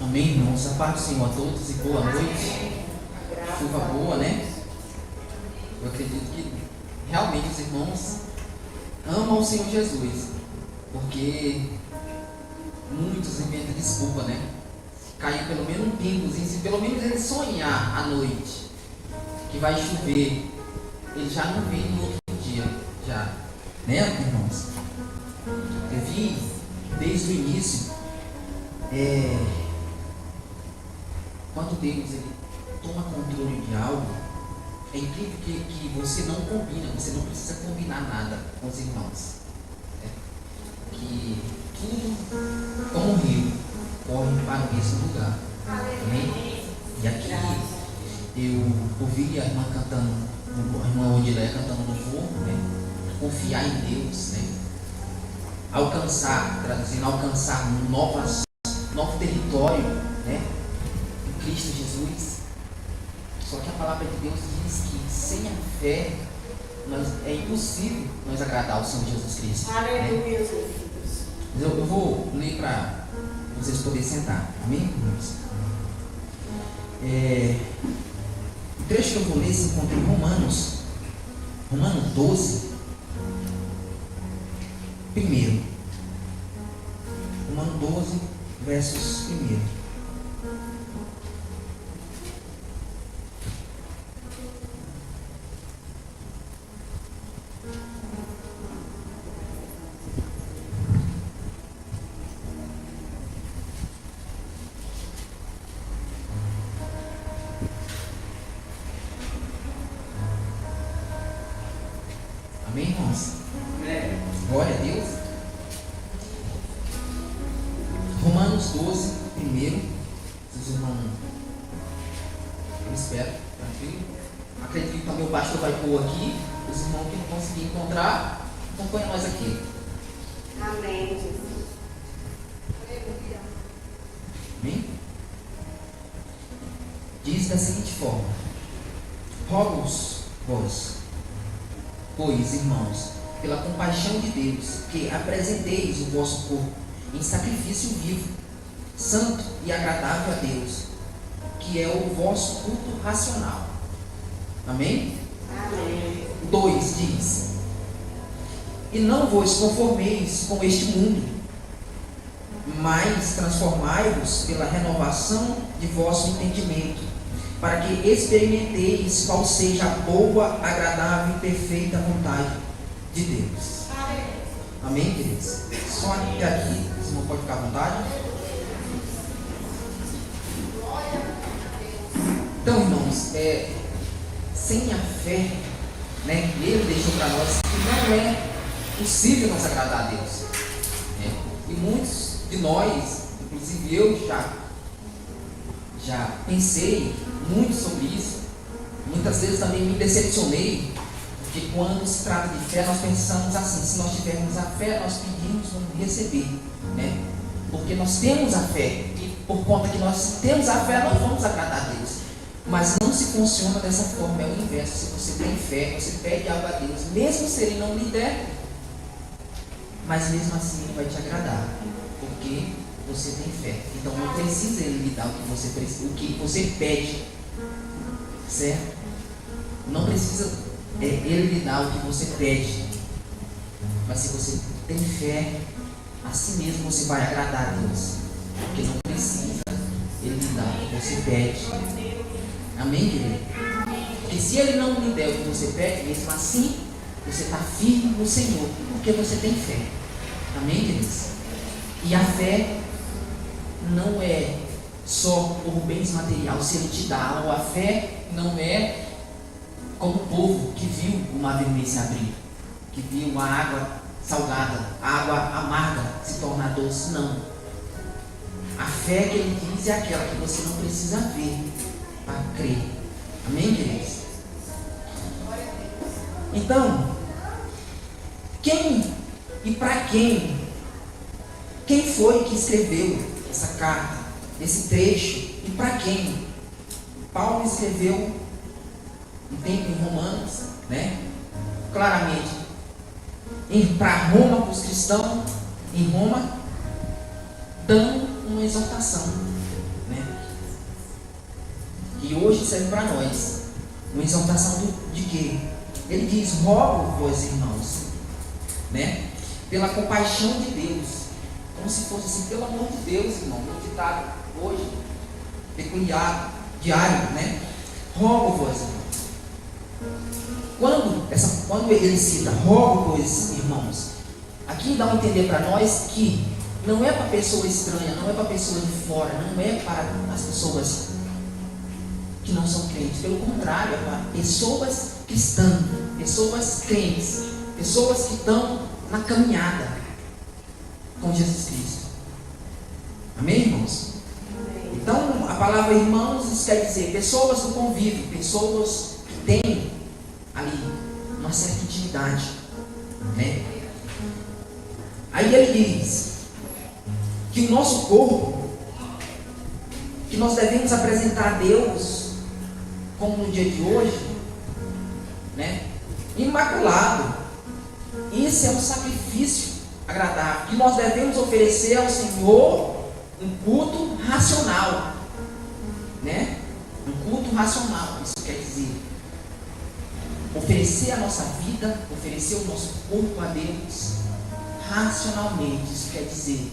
Amém, irmãos? A paz do Senhor a todos e boa noite. Chuva boa, né? Eu acredito que realmente os irmãos amam o Senhor Jesus, porque muitos inventam desculpa, né? Caiu pelo menos um pingozinho, se pelo menos ele sonhar à noite que vai chover, ele já não vem no outro dia, já, né, irmãos? Eu vi desde o início, quando Deus ele toma controle de algo, é incrível que você não combina, você não precisa combinar nada com os irmãos. Que tudo, como um rio, corre para o mesmo lugar. Amém? E aqui eu ouvi a irmã cantando, a irmã Odileia cantando louvor, né? Confiar em Deus, né? Alcançar, traduzindo, alcançar novo território, né? Em Cristo Jesus. Só que a palavra de Deus diz que sem a fé é impossível nós agradar ao Senhor Jesus Cristo. Aleluia, né? Eu vou ler para vocês poderem sentar. Amém? O trecho que eu vou ler se encontra em Romanos 12, primeiro. Romanos 12, versos 1. Amém, irmãos? Glória a Deus. Romanos 12, primeiro. Vocês irmãos, eu espero, tranquilo. Acredito que também o pastor vai pôr aqui. Os irmãos que não conseguirem encontrar, acompanha nós aqui. Amém, Jesus. Amém? Diz da seguinte forma: rogo-vos, pois, irmãos, pela compaixão de Deus, que apresenteis o vosso corpo em sacrifício vivo, santo e agradável a Deus, que é o vosso culto racional. Amém? Amém. 2 diz: e não vos conformeis com este mundo, mas transformai-vos pela renovação de vosso entendimento, para que experimenteis qual seja a boa, agradável e perfeita vontade de Deus. Amém, queridos? Só até aqui, você não pode ficar à vontade. Então, irmãos, sem a fé, né, ele deixou para nós que não é possível nós agradar a Deus. E muitos de nós, inclusive eu já pensei muito sobre isso. Muitas vezes também me decepcionei, porque quando se trata de fé, nós pensamos assim: se nós tivermos a fé, nós pedimos, vamos receber, né? Porque nós temos a fé, e por conta que nós temos a fé, nós vamos agradar a Deus. Mas não se funciona dessa forma, é o inverso. Se você tem fé, você pede algo a Deus, mesmo se Ele não lhe der, mas mesmo assim Ele vai te agradar, porque você tem fé. Então não precisa Ele lhe dar o que você pede, certo? Não precisa Ele lhe dar o que você pede, mas se você tem fé, assim mesmo você vai agradar a Deus, porque não precisa Ele lhe dar o que você pede. Amém, querido? Porque se Ele não lhe der o que você pede, mesmo assim você está firme no Senhor, porque você tem fé. Amém, queridos? E a fé não é só por bens materiais, se Ele te dá. Ou a fé não é como o povo que viu o mar vermelho se abrir, que viu a água salgada, a água amarga se tornar doce. Não. A fé que Ele diz é aquela que você não precisa ver para crer. Amém, queridos? Então, quem e para quem foi que escreveu essa carta, esse trecho, e para quem? Paulo escreveu um tempo em Romanos, né? Claramente para Roma, para os cristãos em Roma, dando uma exortação. E hoje serve para nós. Uma exaltação de quê? Ele diz: rogo-vos, irmãos, né? Pela compaixão de Deus. Como se fosse assim, pelo amor de Deus, irmão. Um ditado hoje, peculiar, diário, né? Rogo-vos, irmãos. Quando ele cita rogo-vos, irmãos, aqui dá a entender para nós que não é para pessoa estranha, não é para pessoa de fora, não é para as pessoas que não são crentes. Pelo contrário, é para pessoas cristãs, pessoas crentes, pessoas que estão na caminhada com Jesus Cristo. Amém, irmãos? Então, a palavra irmãos, isso quer dizer pessoas do convívio, pessoas que têm ali uma certa intimidade, né? Aí ele diz que o nosso corpo, que nós devemos apresentar a Deus, como no dia de hoje, né? Imaculado. Isso é um sacrifício agradável, que nós devemos oferecer ao Senhor um culto racional, né? Um culto racional, isso quer dizer oferecer a nossa vida, oferecer o nosso corpo a Deus racionalmente. Isso quer dizer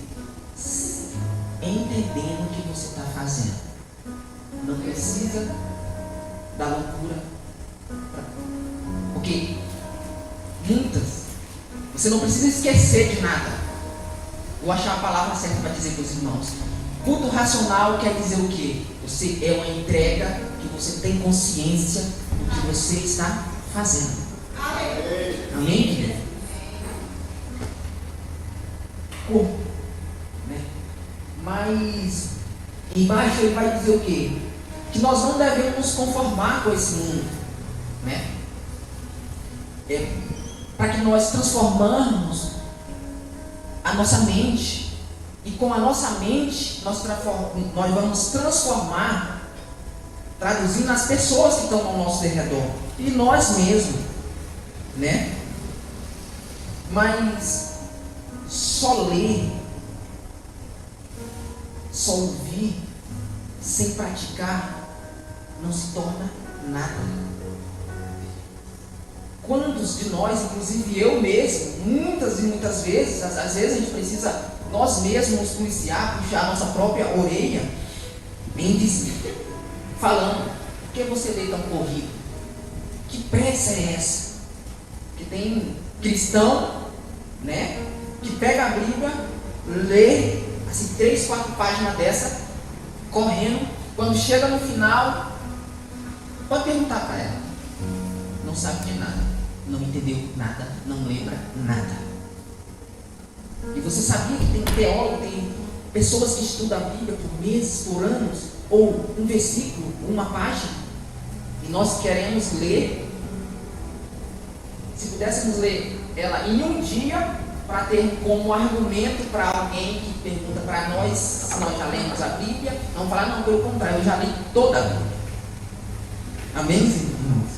entendendo o que você está fazendo. Não precisa da loucura, porque você não precisa esquecer de nada. Vou achar a palavra certa para dizer para os irmãos. Culto racional quer dizer o quê? Você é uma entrega que você tem consciência do que você está fazendo. Amém, querido? Corpo, né? Mas embaixo ele vai dizer o quê? Que nós não devemos nos conformar com esse mundo, né? Para que nós transformamos a nossa mente, e com a nossa mente nós vamos transformar, traduzindo as pessoas que estão ao nosso redor e nós mesmos, né? Mas só ler, só ouvir, sem praticar, não se torna nada. Quantos de nós, inclusive eu mesmo, muitas e muitas vezes, às vezes a gente precisa nós mesmos nos policiar, puxar a nossa própria orelha, em dizer, falando: por que você lê tão corrido? Que pressa é essa? Que tem cristão, né, que pega a Bíblia, lê assim 3, 4 páginas dessa, correndo, quando chega no final, pode perguntar para ela, não sabe de nada, não entendeu nada, não lembra nada. E você sabia que tem teólogo, tem pessoas que estudam a Bíblia por meses, por anos, ou um versículo, uma página, e nós queremos ler, se pudéssemos ler ela em um dia, para ter como argumento para alguém que pergunta para nós se nós já lemos a Bíblia, não falar: não, pelo contrário, eu já li toda a Bíblia. Amém, irmãos?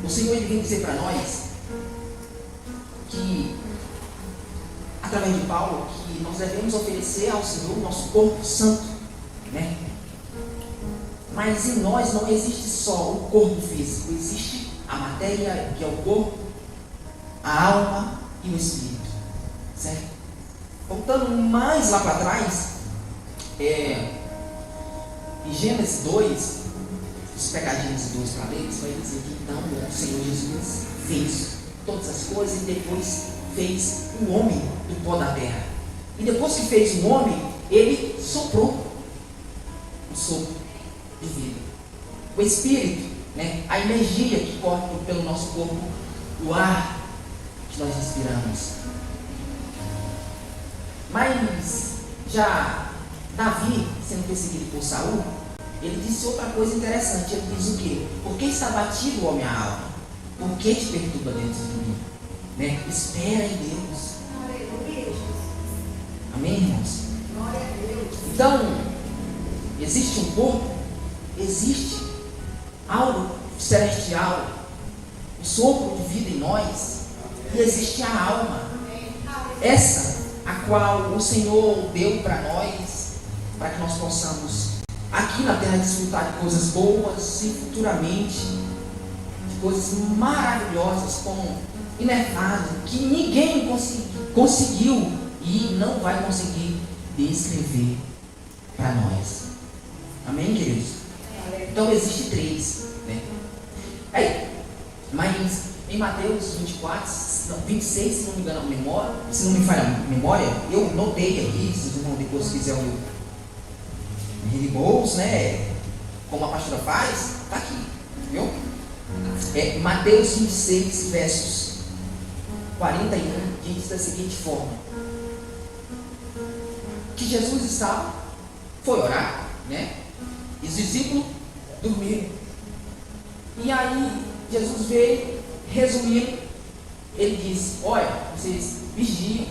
O Senhor ele vem dizer para nós que, através de Paulo, que nós devemos oferecer ao Senhor o nosso corpo santo, né? Mas em nós não existe só o corpo físico, existe a matéria, que é o corpo, a alma e o espírito, certo? Voltando mais lá para trás, em Gênesis 2, se pegar Gênesis 2 para ler, você vai dizer que então o Senhor Jesus fez todas as coisas e depois fez o homem do pó da terra. E depois que fez o homem, ele soprou um sopro de vida. O Espírito, né? A energia que corre pelo nosso corpo, o ar que nós respiramos. Mas já Davi, sendo perseguido por Saul, ele disse outra coisa interessante. Ele diz o quê? Por que está batido o homem a alma? Por que te perturba dentro de mim? Né? Espera em Deus. Amém, irmãos? Então, existe um corpo, existe algo celestial, o sopro de vida em nós, e existe a alma, essa a qual o Senhor deu para nós, para que nós possamos aqui na terra desfrutar de coisas boas e futuramente de coisas maravilhosas, como inefáveis, que ninguém conseguiu e não vai conseguir descrever para nós. Amém, queridos? Então existe 3, né? Aí, mas em Mateus 26, se não me engano a memória, se não me falha a memória, eu notei aqui, se os irmãos depois quiserem o religioso, né? Como a pastora faz, está aqui, viu? Mateus 26, versos 41, diz da seguinte forma: que Jesus foi orar, né? E os discípulos dormiram. E aí Jesus veio, resumindo, ele disse: olha, vocês vigiem,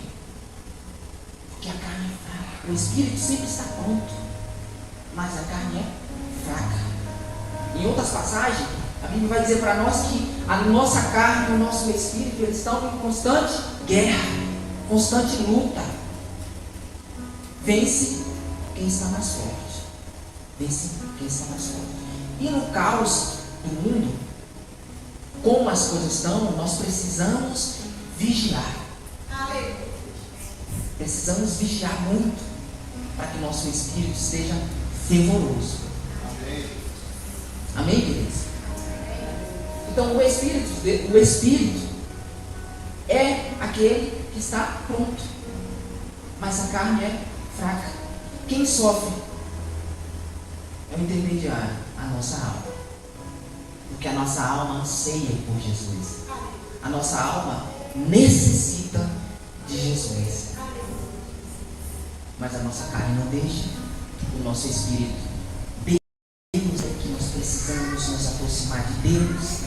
porque a carne é fraca. O espírito sempre está pronto, mas a carne é fraca. Em outras passagens, a Bíblia vai dizer para nós que a nossa carne e o nosso espírito, eles estão em constante guerra, constante luta. Vence quem está mais forte. Vence quem está mais forte. E no caos do mundo, como as coisas estão, nós precisamos vigiar. Precisamos vigiar muito para que nosso espírito esteja fervoroso. Amém, queridos? Então o espírito é aquele que está pronto, mas a carne é fraca. Quem sofre é o intermediário, a nossa alma. Porque a nossa alma anseia por Jesus. A nossa alma necessita de Jesus. Mas a nossa carne não deixa. O nosso espírito. Deus é que nós precisamos nos aproximar de Deus.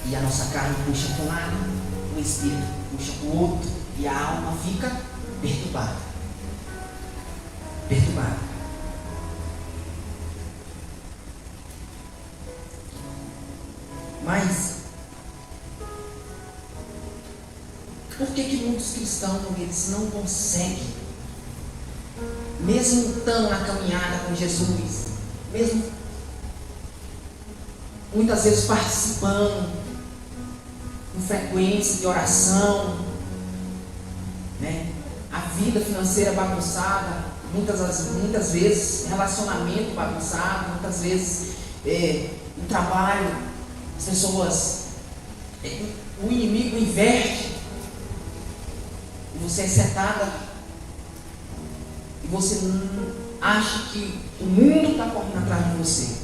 E a nossa carne puxa para um lado, o espírito puxa para o outro. E a alma fica perturbada. Perturbada. Mas por que muitos cristãos eles não conseguem, mesmo estando na caminhada com Jesus, mesmo muitas vezes participando com frequência de oração, né? A vida financeira bagunçada, muitas vezes relacionamento bagunçado, muitas vezes o trabalho, as pessoas, o inimigo inverte, e você é setada, e você acha que o mundo está correndo atrás de você.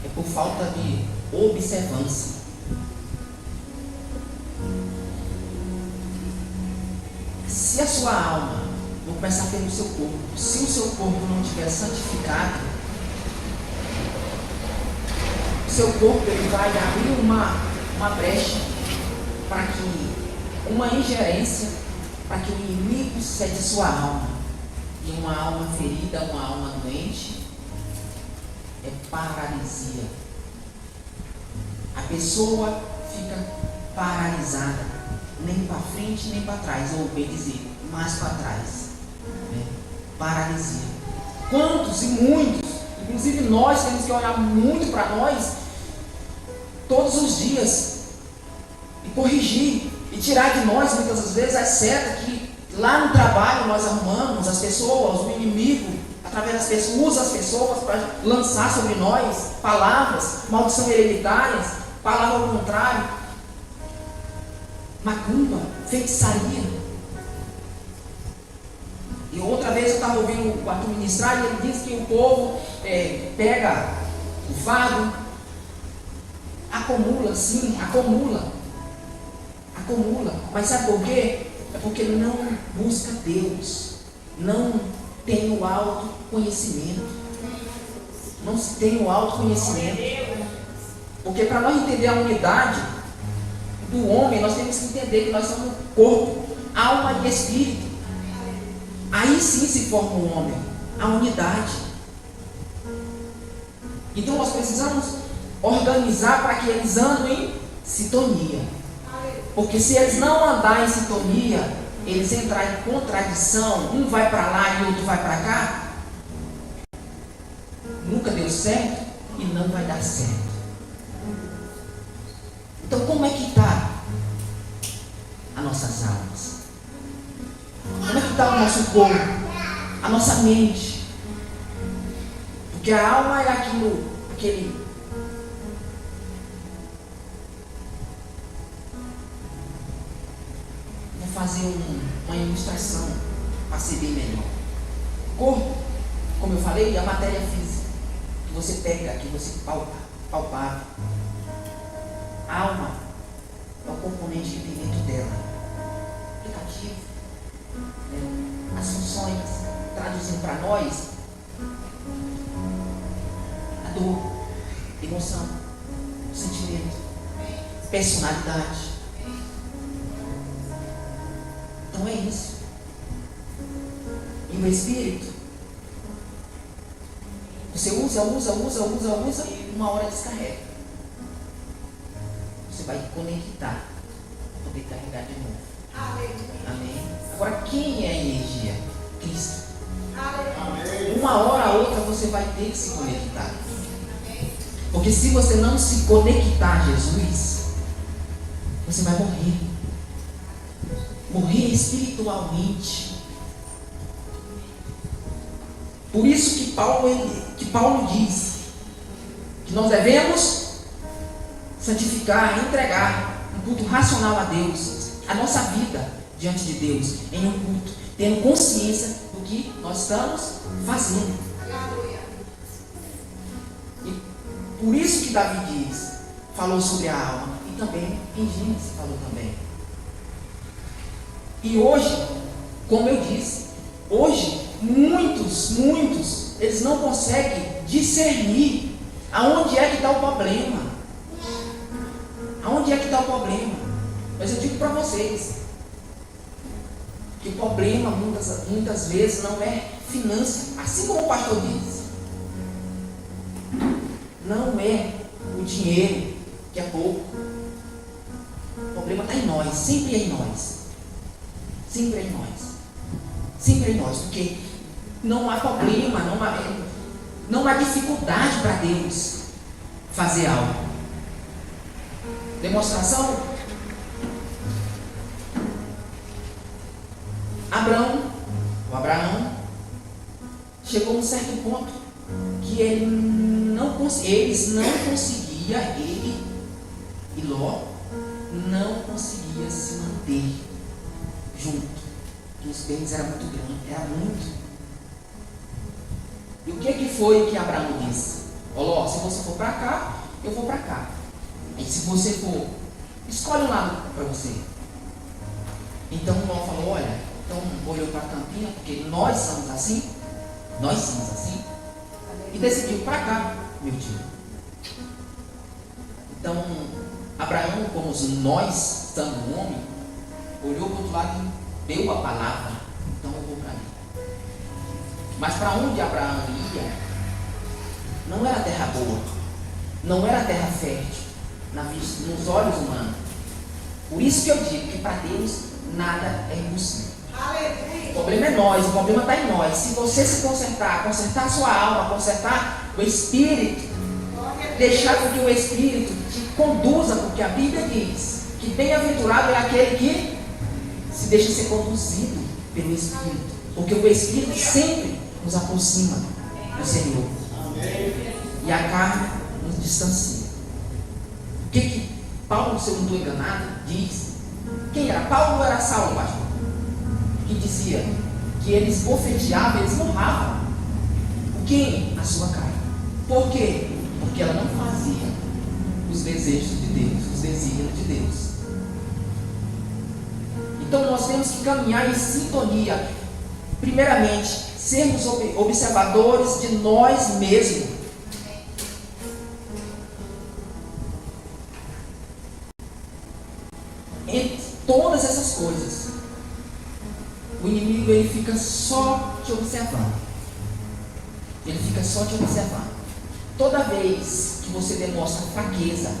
É por falta de observância. Se a sua alma não começar a ter no seu corpo, se o seu corpo não estiver santificado, seu corpo ele vai abrir uma brecha para que uma ingerência, para que o inimigo cede sua alma. E uma alma ferida, uma alma doente, é paralisia. A pessoa fica paralisada, nem para frente nem para trás, ou bem dizer, mais para trás, né? Paralisia. Quantos e muitos, inclusive nós temos que olhar muito para nós todos os dias e corrigir e tirar de nós muitas das vezes as setas que lá no trabalho nós arrumamos, as pessoas, o inimigo, através das pessoas, usa as pessoas para lançar sobre nós palavras, maldição hereditárias, palavra ao contrário, macumba, feitiçaria. E outra vez eu estava ouvindo o Arthur ministrar e ele disse que o povo pega o fardo, acumula, sim, acumula. Mas sabe por quê? É porque não busca Deus, não tem o autoconhecimento. Não se tem o autoconhecimento. Porque para nós entender a unidade do homem, nós temos que entender que nós somos corpo, alma e espírito. Aí sim se forma um homem, a unidade. Então nós precisamos organizar para que eles andem em sintonia. Porque se eles não andarem em sintonia, eles entrarem em contradição, um vai para lá e o outro vai para cá, nunca deu certo e não vai dar certo. Então como é que está as nossas almas? Como é que está o nosso corpo? A nossa mente? Porque a alma é aquele fazer uma ilustração para ser bem melhor. O corpo, como eu falei, é a matéria física que você pega, que você palpar. A alma é o componente que tem dentro dela. Aplicativo, as funções, traduzindo para nós, a dor, emoção, sentimento, personalidade. Então é isso. E o espírito, você usa, e uma hora descarrega. Você vai conectar para poder carregar de novo. Amém. Agora, quem é a energia? Cristo. Amém. Uma hora a outra você vai ter que se conectar. Porque se você não se conectar a Jesus, você vai morrer. Morrer espiritualmente. Por isso que Paulo diz que nós devemos santificar, entregar um culto racional a Deus, a nossa vida diante de Deus, em um culto, tendo consciência do que nós estamos fazendo. E por isso que Davi falou sobre a alma, e também em Gênesis falou também. E hoje, como eu disse, hoje muitos, eles não conseguem discernir aonde é que está o problema. Aonde é que está o problema? Mas eu digo para vocês que o problema muitas vezes não é finança, assim como o pastor diz. Não é o dinheiro, que é pouco. O problema está em nós, sempre é em nós. Sempre é em nós. Sempre é em nós. Porque não há problema, não há dificuldade para Deus fazer algo. Demonstração. Abraão chegou a um certo ponto que eles não conseguiam, ele e Ló não conseguia se manter junto, que os bens eram muito grandes, era muito. E o que foi que Abraão disse? Ló, se você for para cá, eu vou para cá. E se você for, escolhe um lado para você. Então Ló falou, olha, então olhou para a campina, porque nós somos assim, e decidiu para cá, meu tio. Então Abraão, como nós, estando um homem, olhou para o outro lado e deu a palavra, então eu vou para ali. Mas para onde Abraão ia, não era terra boa, não era terra fértil, nos olhos humanos. Por isso que eu digo que para Deus nada é impossível. O problema é nós, o problema está em nós. Se você se consertar a sua alma, consertar o espírito, deixar que o espírito te conduza, porque a Bíblia diz que bem-aventurado é aquele que se deixa ser conduzido pelo Espírito, porque o Espírito sempre nos aproxima do Senhor e a carne nos distancia. O que Paulo, se eu não estou enganado, diz? Quem era? Paulo ou era Saulo, pastor? Que dizia que eles bofeteavam, eles morravam. O que? A sua carne. Por quê? Porque ela não fazia os desejos de Deus, os desígnios de Deus. Então nós temos que caminhar em sintonia. Primeiramente, sermos observadores de nós mesmos. Em todas essas coisas, o inimigo ele fica só te observando. Ele fica só te observando. Toda vez que você demonstra fraqueza,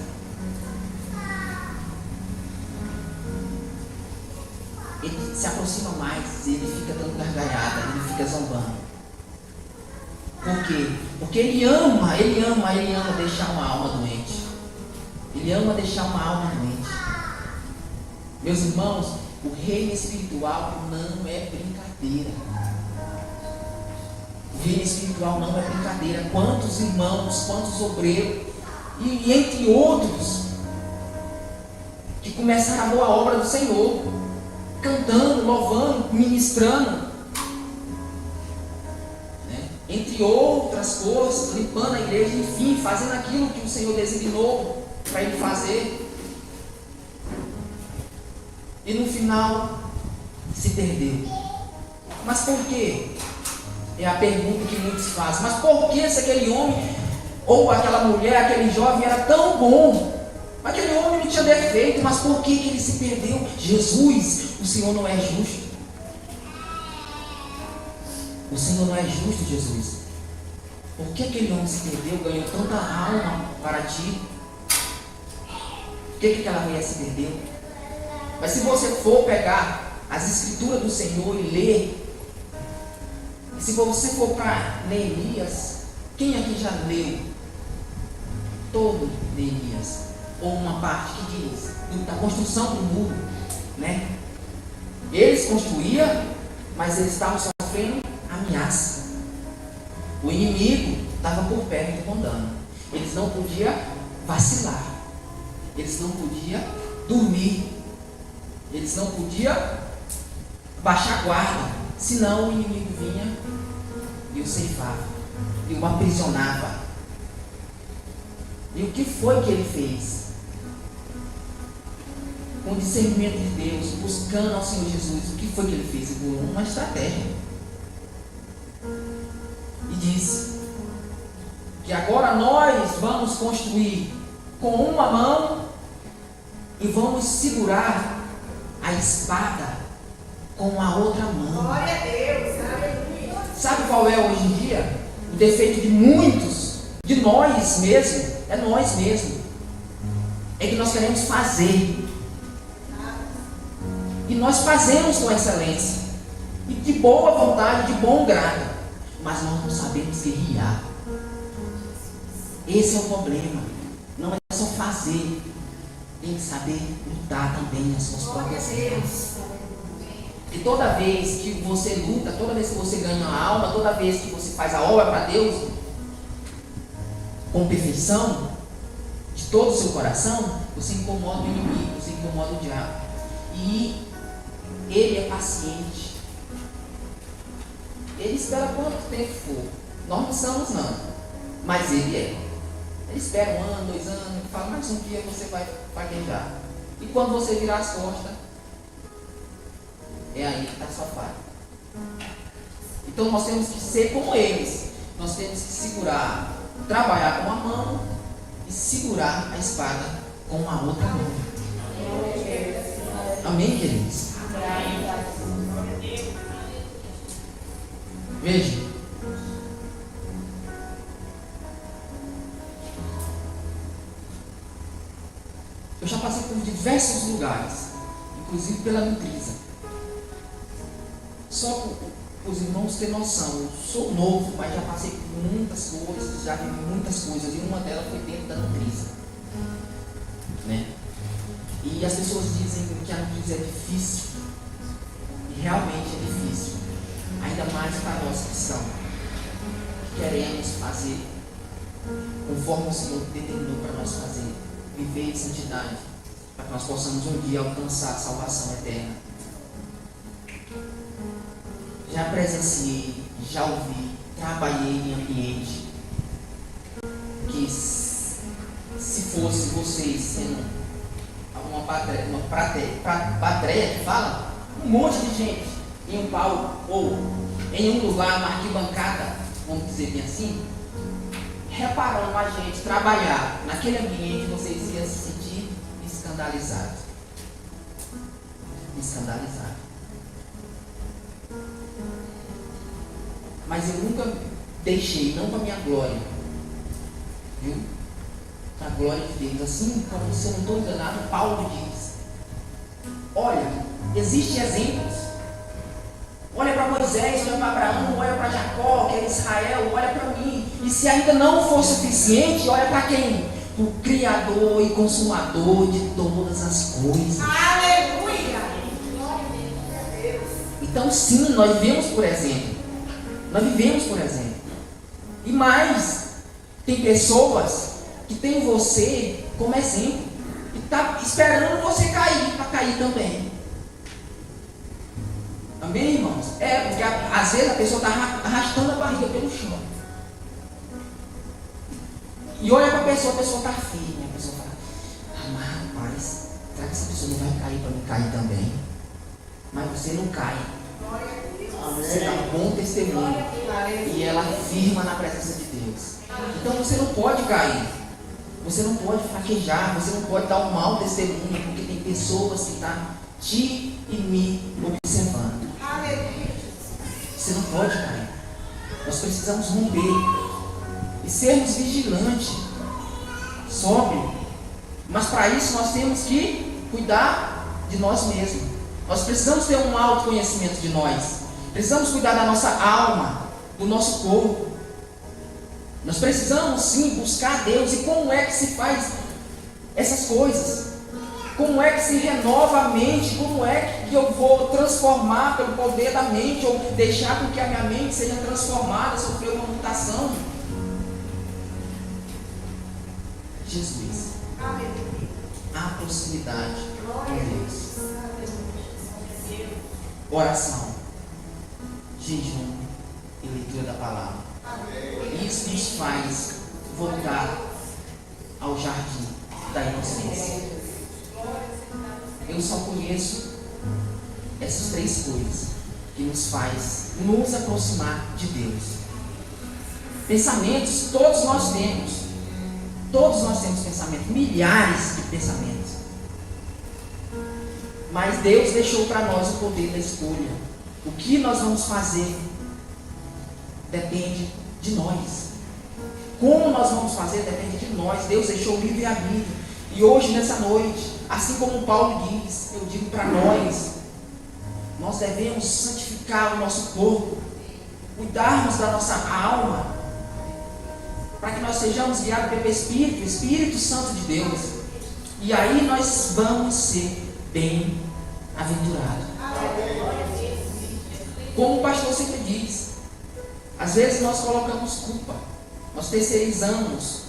ele se aproxima mais, ele fica dando gargalhada, ele fica zombando. Por quê? Porque ele ama deixar uma alma doente. Ele ama deixar uma alma doente. Meus irmãos, o reino espiritual não é brincadeira. O reino espiritual não é brincadeira. Quantos irmãos, quantos obreiros, e entre outros, que começaram a boa obra do Senhor, cantando, louvando, ministrando, entre outras coisas, limpando a igreja, enfim, fazendo aquilo que o Senhor designou para ele fazer. E no final se perdeu. Mas por quê? É a pergunta que muitos fazem. Mas por que se aquele homem, ou aquela mulher, aquele jovem era tão bom? Aquele homem não tinha defeito, mas por que ele se perdeu? Jesus, o Senhor não é justo. O Senhor não é justo, Jesus. Por que aquele homem se perdeu, ganhou tanta alma para ti? Por que aquela mulher se perdeu? Mas se você for pegar as escrituras do Senhor e ler, e se você for para Neemias, quem aqui já leu todo Neemias? Ou uma parte que diz da construção do muro, né? Eles construíam, mas eles estavam sofrendo ameaça. O inimigo estava por perto rondando. Eles não podiam vacilar. Eles não podiam dormir. Eles não podiam baixar a guarda. Senão o inimigo vinha e o ceifava. E o aprisionava. E o que foi que ele fez? Com o discernimento de Deus, buscando ao Senhor Jesus, o que foi que ele fez? Ele bolou uma estratégia. E disse que agora nós vamos construir com uma mão e vamos segurar a espada com a outra mão. Glória a Deus, aleluia. Sabe qual é hoje em dia o defeito de muitos, de nós mesmos? É nós mesmos. É que nós queremos fazer. E nós fazemos com excelência. E de boa vontade, de bom grado. Mas nós não sabemos guerrear. Esse é o problema. Não é só fazer. Tem que saber lutar também as suas próprias guerras. E toda vez que você luta, toda vez que você ganha uma alma, toda vez que você faz a obra para Deus, com perfeição, de todo o seu coração, você incomoda o inimigo, você incomoda o diabo. E ele é paciente. Ele espera quanto tempo for. Nós não somos, não. Mas ele é. Ele espera 1 ano, 2 anos, e fala, mais um dia você vai vaguejar. E quando você virar as costas, é aí que está a sua falha. Então nós temos que ser como eles. Nós temos que segurar, trabalhar com a mão e segurar a espada com a outra mão. Amém, queridos? Veja. Eu já passei por diversos lugares, inclusive pela Nutrisa. Só para os irmãos terem noção, eu sou novo, mas já passei por muitas coisas, já vivi muitas coisas, e uma delas foi dentro da Nutrisa. Né? E as pessoas dizem que a Nutrisa é difícil, e realmente é difícil, ainda mais para nós cristãos, que queremos fazer conforme o Senhor determinou para nós fazer, viver em santidade, para que nós possamos um dia alcançar a salvação eterna. Já presenciei, já ouvi, trabalhei em ambiente que, se fosse vocês sendo uma plateia que fala, um monte de gente em um palco ou em um lugar, uma arquibancada, vamos dizer bem assim, reparando a gente trabalhar naquele ambiente, vocês iam se sentir escandalizados. Escandalizados. Mas eu nunca deixei, não para minha glória, viu? Para a glória de Deus. Assim como, se eu não estou enganado, Paulo diz: Olha, existem exemplos. Olha para Moisés, olha para Abraão, olha para Jacó, que é Israel, olha para mim. E se ainda não for suficiente, olha para quem? O Criador e Consumador de todas as coisas. Aleluia! Então sim, nós vivemos por exemplo. Nós vivemos por exemplo. E mais, tem pessoas que têm você como exemplo. E está esperando você cair, para cair também. Amém, irmãos? Porque às vezes a pessoa está arrastando a barriga pelo chão. E olha para a pessoa está firme. A pessoa fala, mas rapaz, será que essa pessoa não vai cair para mim cair também? Mas você não cai. Você dá um bom testemunho. E ela firma na presença de Deus. Então você não pode cair. Você não pode fraquejar. Você não pode dar um mau testemunho. Porque tem pessoas que estão te e me observando. Você não pode cair. Nós precisamos romper e sermos vigilantes, sóbrio. Mas para isso nós temos que cuidar de nós mesmos. Nós precisamos ter um autoconhecimento de nós. Precisamos cuidar da nossa alma, do nosso corpo. Nós precisamos sim buscar Deus. E como é que se faz essas coisas? Como é que se renova a mente? Como é que eu vou transformar pelo poder da mente, ou deixar com que a minha mente seja transformada, sofrer uma mutação? Jesus. A proximidade com Deus. Oração, jejum e leitura da palavra. Isso nos faz voltar ao jardim da inocência. Eu só conheço essas três coisas que nos faz nos aproximar de Deus. Pensamentos, todos nós temos. Todos nós temos pensamentos, milhares de pensamentos. Mas Deus deixou para nós o poder da escolha. O que nós vamos fazer depende de nós. Como nós vamos fazer depende de nós. Deus deixou o livre-arbítrio. E hoje, nessa noite, assim como Paulo diz, eu digo para nós devemos santificar o nosso corpo, cuidarmos da nossa alma, para que nós sejamos guiados pelo Espírito Santo de Deus. E aí nós vamos ser bem-aventurados. Como o pastor sempre diz, às vezes nós colocamos culpa, nós terceirizamos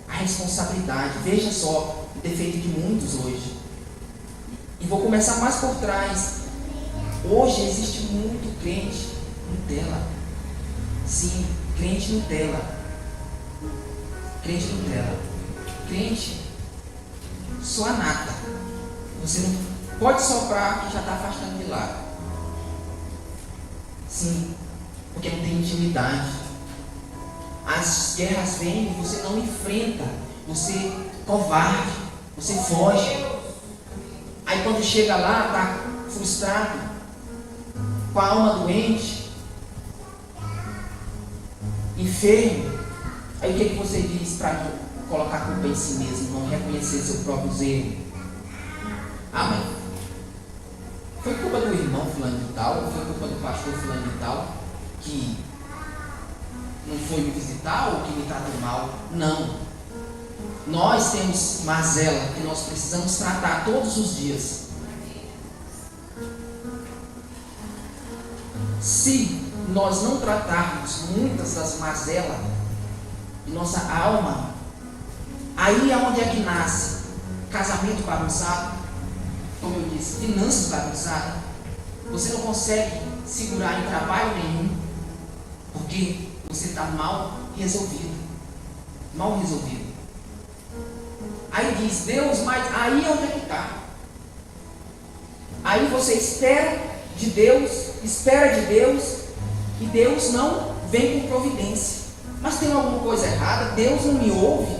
a responsabilidade. Veja só o defeito de muitos hoje. E vou começar mais por trás. Hoje existe muito crente Nutella. Sim, crente Nutella. Crente Nutella. Crente só a nata. Você não pode soprar que já está afastando de lá. Sim, porque não tem intimidade. As guerras vêm e você não enfrenta. Você covarde, você foge. Aí quando chega lá, está frustrado, com a alma doente, enfermo. Aí o que você diz para colocar a culpa em si mesmo, não reconhecer seu próprio erro? Ah, mas foi culpa do irmão fulano de tal, ou foi culpa do pastor fulano de tal, que não foi me visitar ou que me tratou mal? Não. Nós temos mazela que nós precisamos tratar todos os dias. Se nós não tratarmos muitas das mazelas de nossa alma, aí é onde é que nasce casamento bagunçado, como eu disse, finanças bagunçadas. Você não consegue segurar em trabalho nenhum, porque você está mal resolvido. Mal resolvido. Aí diz, Deus, mas aí onde é que está? Aí você espera de Deus, e Deus não vem com providência. Mas tem alguma coisa errada? Deus não me ouve?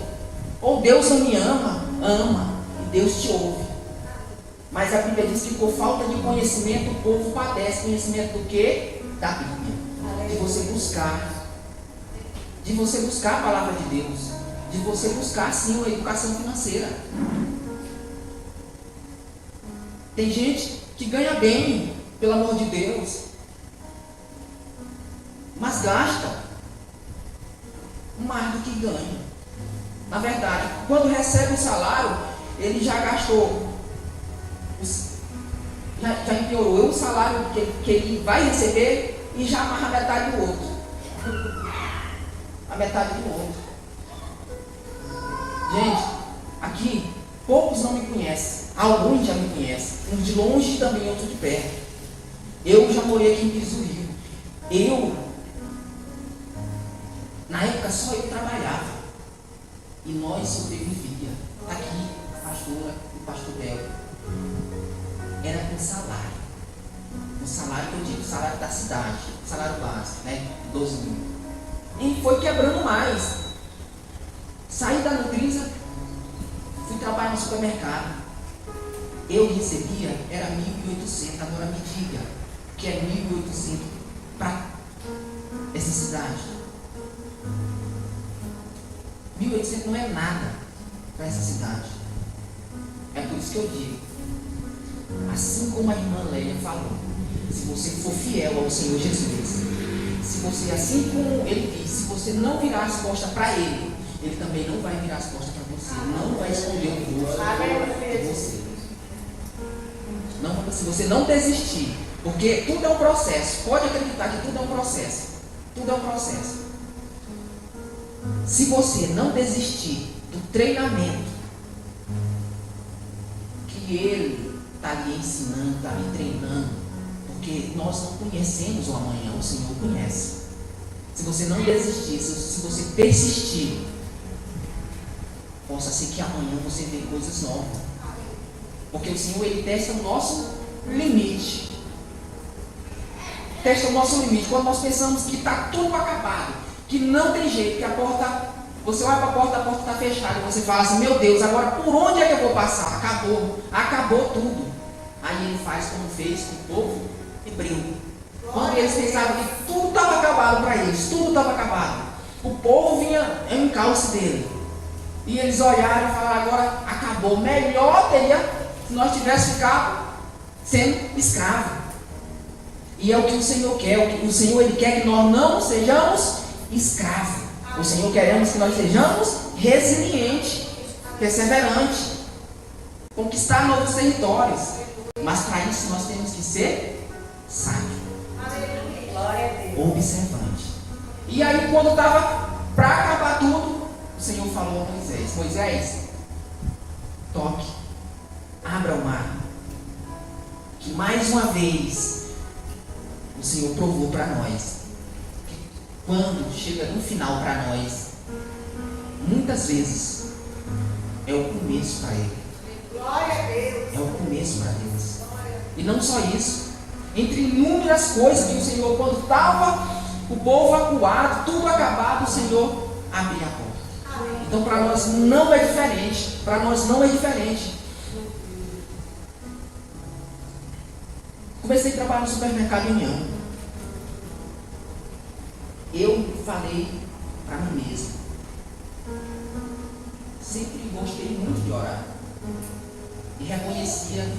Ou Deus não me ama? Ama, e Deus te ouve. Mas a Bíblia diz que por falta de conhecimento o povo padece. Conhecimento do quê? Da Bíblia. De você buscar a palavra de Deus, de você buscar sim uma educação financeira. Tem gente que ganha bem, pelo amor de Deus, mas gasta mais do que ganha. Na verdade, quando recebe o salário, ele já gastou, já empeorou o salário que ele vai receber e já amarra metade do outro. A metade do outro. Gente, aqui, poucos não me conhecem. Alguns já me conhecem. Uns de longe e também outros de perto. Eu já morei aqui em Pisurio. Na época só eu trabalhava. E nós sobrevivia. Aqui, a pastora e o pastor Bel. Era com salário. O salário que eu digo, salário da cidade. Salário básico, né? 12 mil. E foi quebrando mais. Saí da Nutrisa, fui trabalhar no supermercado. Eu recebia, era 1.800. Agora me diga, que é 1.800 para essa cidade. 1.800 não é nada para essa cidade. É por isso que eu digo, assim como a irmã Lélia falou, se você for fiel ao Senhor Jesus, se você, assim como ele disse, se você não virar as costas para ele, ele também não vai virar as costas para você. Não vai esconder o rosto de você. Não, se você não desistir, porque tudo é um processo. Pode acreditar que tudo é um processo. Tudo é um processo. Se você não desistir do treinamento que ele está lhe ensinando, está lhe treinando, porque nós não conhecemos o amanhã, o Senhor conhece. Se você não desistir, se você persistir, possa ser que amanhã você vê coisas novas. Porque o Senhor, ele testa o nosso limite. Testa o nosso limite. Quando nós pensamos que está tudo acabado, que não tem jeito, que a porta, você olha para a porta está fechada, e você fala assim, meu Deus, agora por onde é que eu vou passar? Acabou tudo. Aí ele faz como fez com o povo hebreu. Quando eles pensavam que tudo estava acabado para eles, tudo estava acabado, o povo vinha em um encalço dele. E eles olharam e falaram, agora acabou. Melhor teria se nós tivéssemos ficado sendo escravo. E é o que o Senhor quer. O Senhor, ele quer que nós não sejamos escravos. O Senhor queremos que nós sejamos resilientes, perseverantes, conquistar novos territórios. Mas para isso nós temos que ser sábios, observante. E aí, quando estava para acabar tudo, o Senhor falou a Moisés: Moisés, toque, abra o mar. Que mais uma vez o Senhor provou para nós que quando chega no final para nós, muitas vezes é o começo para Ele. Glória a Deus. É o começo para Deus. E não só isso, entre inúmeras coisas que o Senhor, quando estava o povo acuado, tudo acabado, o Senhor abria a porta. Então para nós não é diferente. Para nós não é diferente. Comecei a trabalhar no supermercado União. Eu falei para mim mesmo, sempre gostei muito de orar. E reconhecia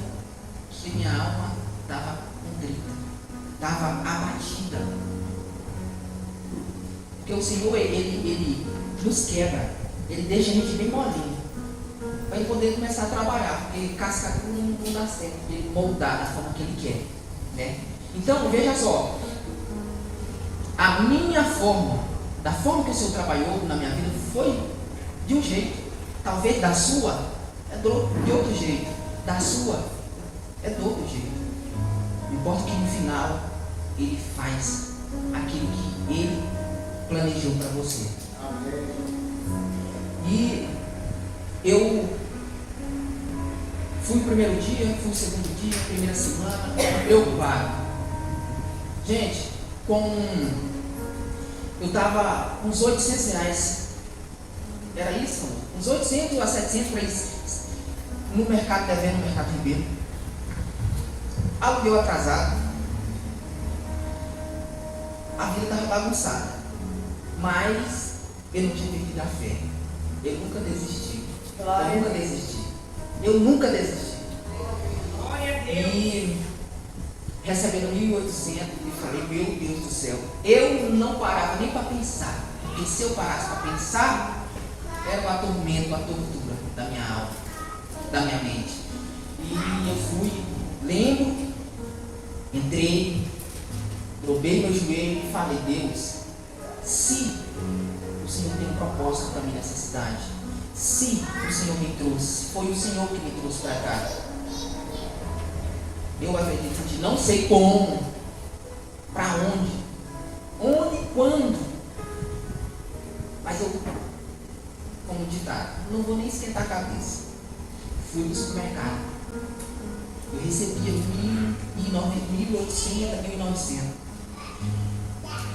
que minha alma estava contrita, estava abatida. Porque o Senhor, ele nos quebra, Ele deixa a gente bem molinho, para Ele poder começar a trabalhar, porque casca não dá certo, Ele moldar da forma que Ele quer, né? Então, veja só, a minha forma, da forma que o Senhor trabalhou na minha vida, foi de um jeito. Talvez da sua é de outro jeito, da sua é do outro jeito. Não importa que no final Ele faz aquilo que Ele planejou para você. E eu fui o primeiro dia, fui o segundo dia, primeira semana, preocupado. Gente, eu estava com uns R$800. Era isso? Uns 800 a 700 para eles no mercado, devendo no mercado Ribeiro. Aluguel atrasado. A vida estava bagunçada. Mas eu não tinha perdido a fé. Eu nunca desisti. Eu nunca desisti. Glória a Deus. E recebendo 1.800, e falei, meu Deus do céu, eu não parava nem para pensar, porque se eu parasse para pensar, era o atormento, a tortura da minha alma, da minha mente. E eu fui, lembro, entrei, dobrei meu joelho e falei, Deus, se o Senhor tem um propósito para mim nessa cidade, se o Senhor me trouxe, foi o Senhor que me trouxe para cá. Eu acredito que não sei como, para onde e quando, mas eu, como ditado, não vou nem esquentar a cabeça. Fui no supermercado, eu recebia 1.800, 1.900.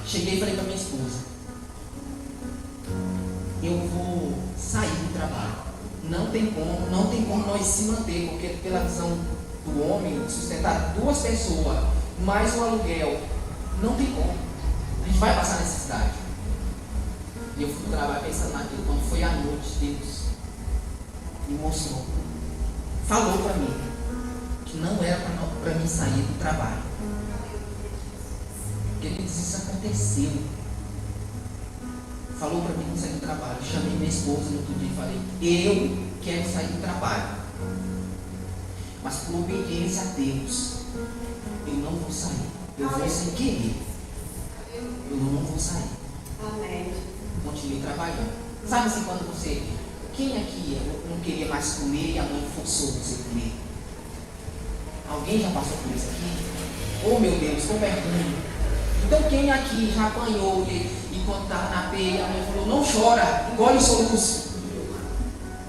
Cheguei e falei para minha esposa, eu vou sair do trabalho, não tem como nós se manter, porque pela visão do homem, sustentar 2 pessoas, mais o aluguel, não tem como, a gente vai passar necessidade. E eu fui do trabalho pensando naquilo. Quando foi à noite, Deus me mostrou, falou para mim que não era para mim sair do trabalho. Queridos, isso aconteceu. Falou para mim não sair do trabalho. Eu chamei minha esposa no outro dia e falei, eu quero sair do trabalho, mas por obediência a Deus, eu não vou sair. Eu vou sem querer. Eu não vou sair. Amém. Continuei trabalhando. Sabe assim, quando você... Quem aqui não queria mais comer e a mãe forçou você a comer? Alguém já passou por isso aqui? Oh meu Deus, como é ruim. Então quem aqui já apanhou e quando estava na peia, a mãe falou, não chora, engole o soluço.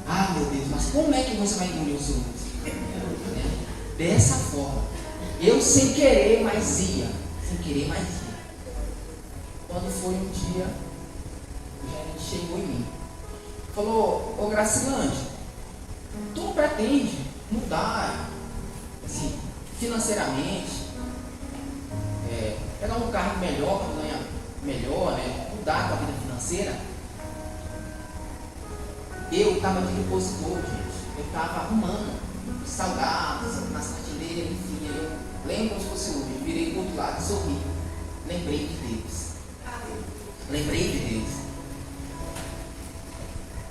Ah meu Deus, mas como é que você vai engolir o soluço? Dessa forma, eu sem querer mais ia. Quando foi um dia, o gerente chegou em mim, falou, ô Gracilande, tu não pretende mudar, assim, financeiramente, pegar um carro melhor para ganhar melhor, né? Mudar a tua vida financeira? Eu estava de repositor, gente, eu estava arrumando salgados nas prateleiras, enfim, eu lembro como se fosse hoje, eu virei do outro lado, sorri, lembrei de Deus,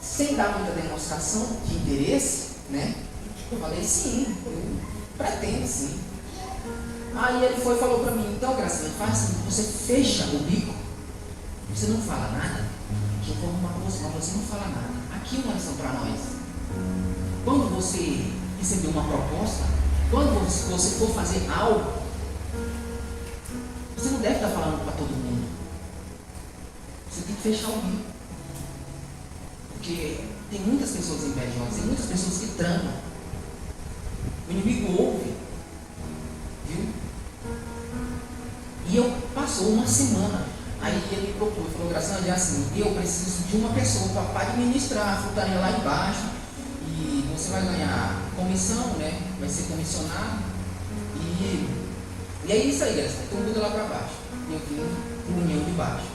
sem dar muita demonstração de interesse, né? Eu falei, sim, eu pretendo sim. Aí ele foi e falou para mim, então Gracinha, faz assim, você fecha o bico, você não fala nada, que eu vou arrumar para você, mas você não fala nada. Aqui uma lição para nós. Quando você receber uma proposta, quando você for fazer algo, você não deve estar falando para todo mundo. Você tem que fechar o bico. Porque tem muitas pessoas invejosas, tem muitas pessoas que tramam. O inimigo ouve, viu? E eu passou uma semana. Aí ele me procurou, falou, Graçando, é assim, eu preciso de uma pessoa para administrar a frutaria lá embaixo. E você vai ganhar comissão, né? Vai ser comissionado. E é isso aí, Graçando. Então muda lá para baixo. E eu vim para o União de Baixo.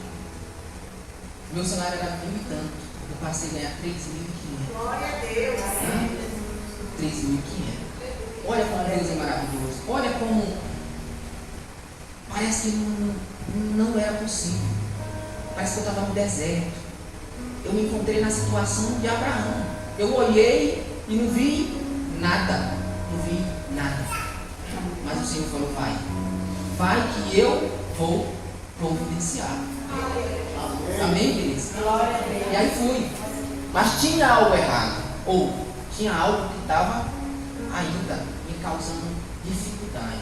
Meu salário era 1.000 e tanto. Eu passei a ganhar 3.500. Glória a Deus. 3.500. Olha como Deus é maravilhoso. Olha como parece que não era possível. Parece que eu estava no deserto. Eu me encontrei na situação de Abraão. Eu olhei e não vi nada. Mas o Senhor falou, vai que eu vou providenciar. Amém, queridos? E aí fui. Mas tinha algo errado. Ou tinha algo que estava ainda me causando dificuldade.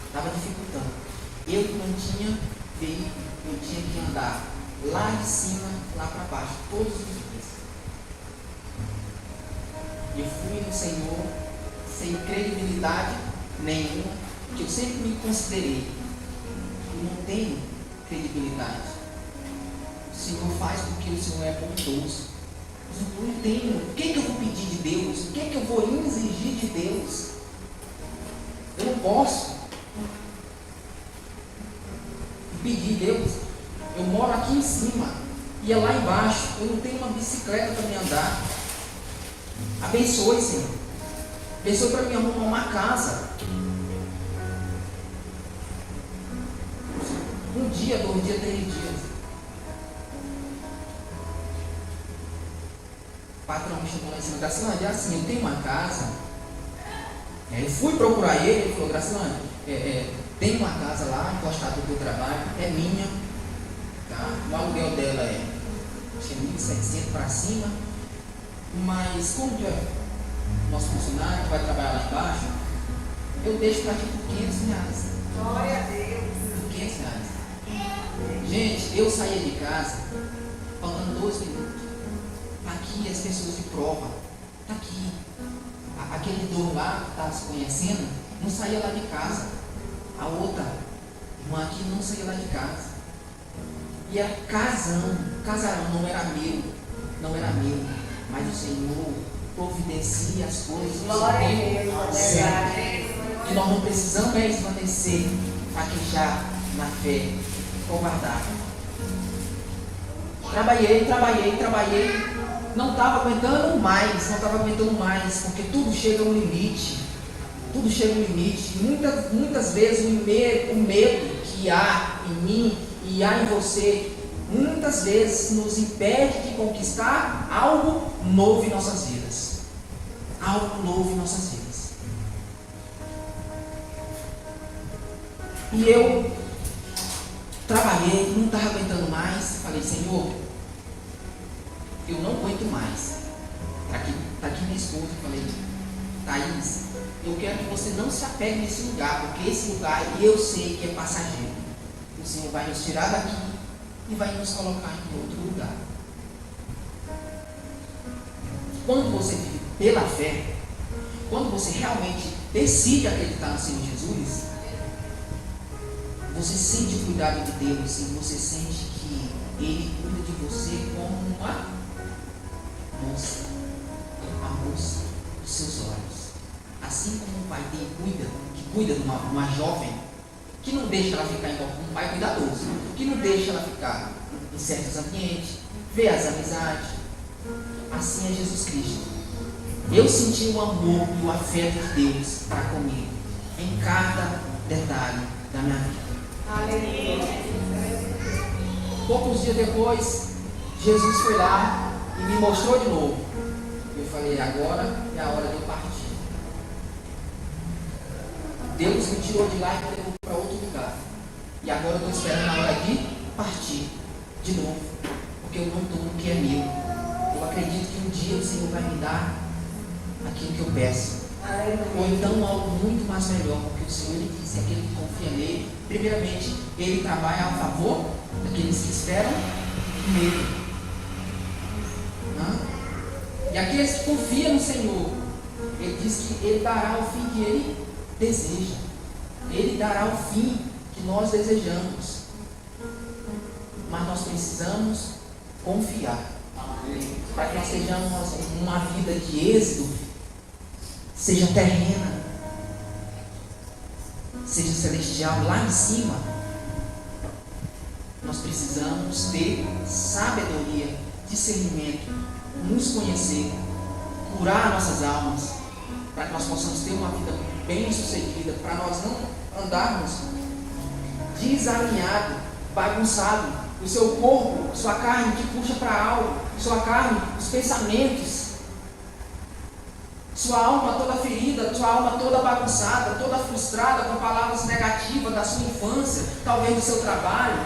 Estava dificultando. Eu não tinha veículo. Eu tinha que andar lá de cima, lá para baixo, todos os dias. Eu fui no Senhor sem credibilidade nenhuma, que eu sempre me considerei. Eu não tenho credibilidade. O Senhor faz porque o Senhor é bondoso. Mas eu não tenho. O que eu vou pedir de Deus? O que eu vou exigir de Deus? Eu não posso pedir, Deus, eu moro aqui em cima e é lá embaixo. Eu não tenho uma bicicleta para me andar. Abençoe, Senhor. Pensou para mim arrumar uma casa. Um dia, 2 dias, 3 dias. O patrão me chamou lá em cima, Gracilândia, assim, eu tenho uma casa. Eu fui procurar ele falou, Gracilândia, tem uma casa lá, encostada do teu trabalho, é minha. Tá? O aluguel dela é 1.700 para cima. Mas como tu é nosso funcionário, tu vai trabalhar lá embaixo, eu deixo para ti por 500 reais. Glória a Deus. Por 500 reais. Gente, eu saía de casa faltando 12 minutos. Tá aqui as pessoas de prova. Tá aqui. Aquele dono lá que estava se conhecendo não saía lá de casa. A outra irmã aqui não saía lá de casa. E era casarão, não era meu. Não era meu. Mas o Senhor providencia as coisas. Glória a Deus. Certo. Que nós não precisamos esvanecer, fraquejar na fé, covardar. Trabalhei. Não estava aguentando mais, porque tudo chega a um limite. Muitas vezes o medo que há em mim e há em você, muitas vezes nos impede de conquistar algo novo em nossas vidas. E eu trabalhei, não estava aguentando mais. Falei, Senhor, eu não aguento mais. Está aqui minha esposa. Falei, Thaís, eu quero que você não se apegue nesse lugar, porque esse lugar eu sei que é passageiro. O Senhor vai nos tirar daqui e vai nos colocar em outro lugar. Quando você vive pela fé, quando você realmente decide acreditar no Senhor Jesus, você sente o cuidado de Deus e você sente que Ele cuida de você como uma moça, a moça dos seus olhos. Assim como um pai que cuida de uma jovem, que não deixa ela ficar em um pai cuidadoso, que não deixa ela ficar em certos ambientes, vê as amizades. Assim é Jesus Cristo. Eu senti o amor e o afeto de Deus para comigo em cada detalhe da minha vida. Aleluia. Poucos dias depois, Jesus foi lá e me mostrou de novo. Eu falei, agora é a hora de eu partir. Deus me tirou de lá e me levou para outro lugar. E agora eu estou esperando a hora de partir de novo, porque eu não estou no que é meu. Eu acredito que um dia o Senhor vai me dar aquilo que eu peço. Ou então algo muito mais melhor, porque o Senhor ele disse, aquele que confia nele, primeiramente, ele trabalha a favor daqueles que esperam nele. E aqueles que confiam no Senhor, ele diz que ele dará o fim que ele deseja. Ele dará o fim que nós desejamos. Mas nós precisamos confiar, para que nós sejamos uma vida de êxito, seja terrena, seja celestial, lá em cima. Nós precisamos ter sabedoria, discernimento, nos conhecer, curar nossas almas, para que nós possamos ter uma vida bem sucedida, para nós não andarmos desalinhado, bagunçado, o seu corpo, sua carne que puxa para algo, sua carne, os pensamentos, sua alma toda ferida, sua alma toda bagunçada, toda frustrada com palavras negativas da sua infância, talvez do seu trabalho.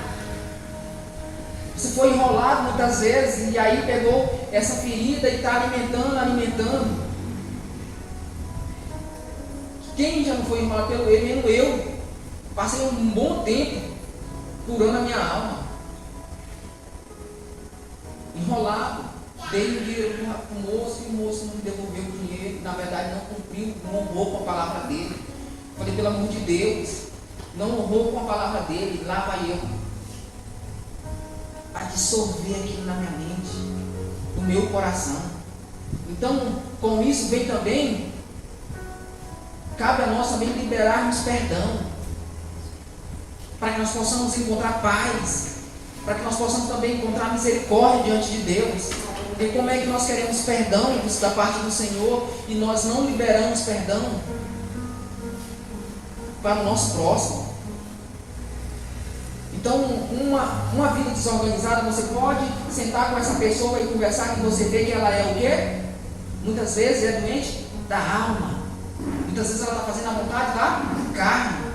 Você foi enrolado muitas vezes e aí pegou essa ferida e está alimentando. Quem já não foi enrolado pelo ele, mesmo eu, passei um bom tempo curando a minha alma. Enrolado, dei o dinheiro para o moço e o moço não me devolveu o dinheiro, na verdade não cumpriu, não honrou com a palavra dele. Falei, pelo amor de Deus, não honrou com a palavra dele, lá vai eu, para dissolver aquilo na minha mente, no meu coração. Então, com isso vem também, cabe a nós também liberarmos perdão, para que nós possamos encontrar paz, para que nós possamos também encontrar misericórdia diante de Deus. Porque como é que nós queremos perdão da parte do Senhor e nós não liberamos perdão para o nosso próximo? Então, uma vida desorganizada, você pode sentar com essa pessoa e conversar, que você vê que ela é o quê? Muitas vezes é doente da alma. Muitas vezes ela está fazendo a vontade da carne.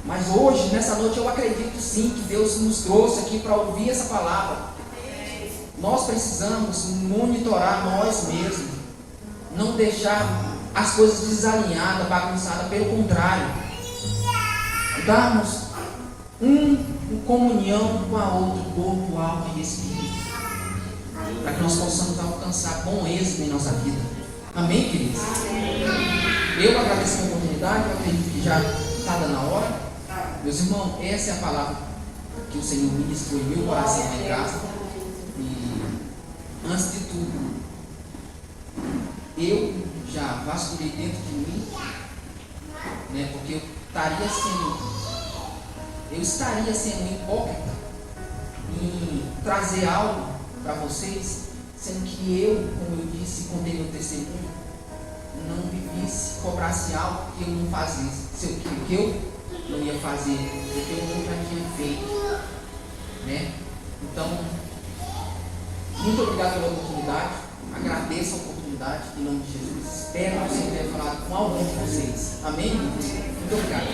Mas hoje, nessa noite, eu acredito sim que Deus nos trouxe aqui para ouvir essa palavra. Nós precisamos monitorar nós mesmos. Não deixar as coisas desalinhadas, bagunçadas. Pelo contrário, darmos comunhão com a outra, corpo, alma e espírito, para que nós possamos alcançar bom êxito em nossa vida. Amém, queridos? Eu agradeço a oportunidade. Eu acredito que já está dando a hora. Meus irmãos, essa é a palavra que o Senhor ministrou em meu coração lá em casa. E antes de tudo, eu já vasculhei dentro de mim, né, porque eu estaria sendo hipócrita em trazer algo para vocês, sendo que eu, como eu disse, contei meu testemunho, não vivisse, cobrasse algo que eu não fazia, que eu não ia fazer, porque eu nunca tinha feito, né? Então, muito obrigado pela oportunidade, agradeço a oportunidade em nome de Jesus. Espero que você tenha falado com algum de vocês. Amém? Muito obrigado.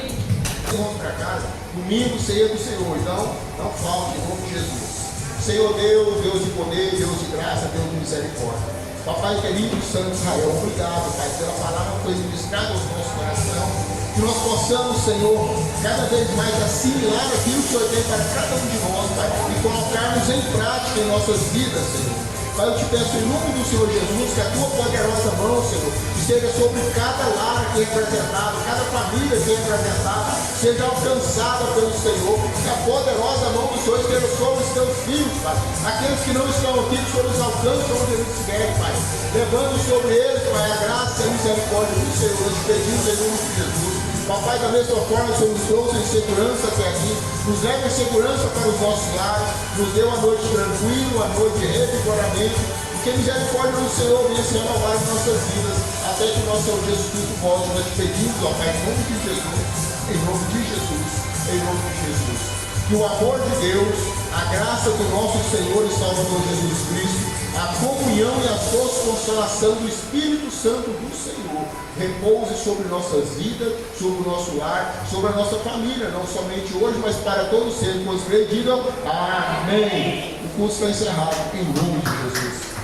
Vamos para casa, domingo, ceia do Senhor, então não falte em nome de Jesus. Senhor Deus, Deus de poder, Deus de graça, Deus de misericórdia. Papai querido, Santo Israel, obrigado, Pai, pela palavra que foi ministrada aos nossos corações. Que nós possamos, Senhor, cada vez mais assimilar aquilo que o Senhor tem para cada um de nós, Pai, e colocarmos em prática em nossas vidas, Senhor. Pai, eu te peço em nome do Senhor Jesus, que a tua poderosa mão, Senhor, esteja sobre cada lar aqui representado, cada família aqui representada, seja alcançada pelo Senhor, que a poderosa mão do Senhor esteja sobre os teus filhos, Pai. Aqueles que não estão aqui, que o Senhor os alcance onde eles estiverem, Pai. Levando sobre eles, Pai, a graça e a misericórdia do Senhor. Nós pedimos em nome de Jesus. Papai, da mesma forma, o Senhor nos trouxe em segurança até aqui, nos leva em segurança para os nossos lares, nos deu a noite tranquila, a noite de revigoramento, e que a misericórdia do Senhor venha se renovar em nossas vidas, até que o nosso Senhor Jesus Cristo volte. Nós te pedimos, ó Pai, em nome de Jesus, em nome de Jesus, em nome de Jesus. Que o amor de Deus, a graça do nosso Senhor e Salvador Jesus Cristo, a comunhão e a doce consolação do Espírito Santo do Senhor repouse sobre nossas vidas, sobre o nosso lar, sobre a nossa família, não somente hoje, mas para todos sempre. Os creem, digam amém. O curso está encerrado em nome de Jesus.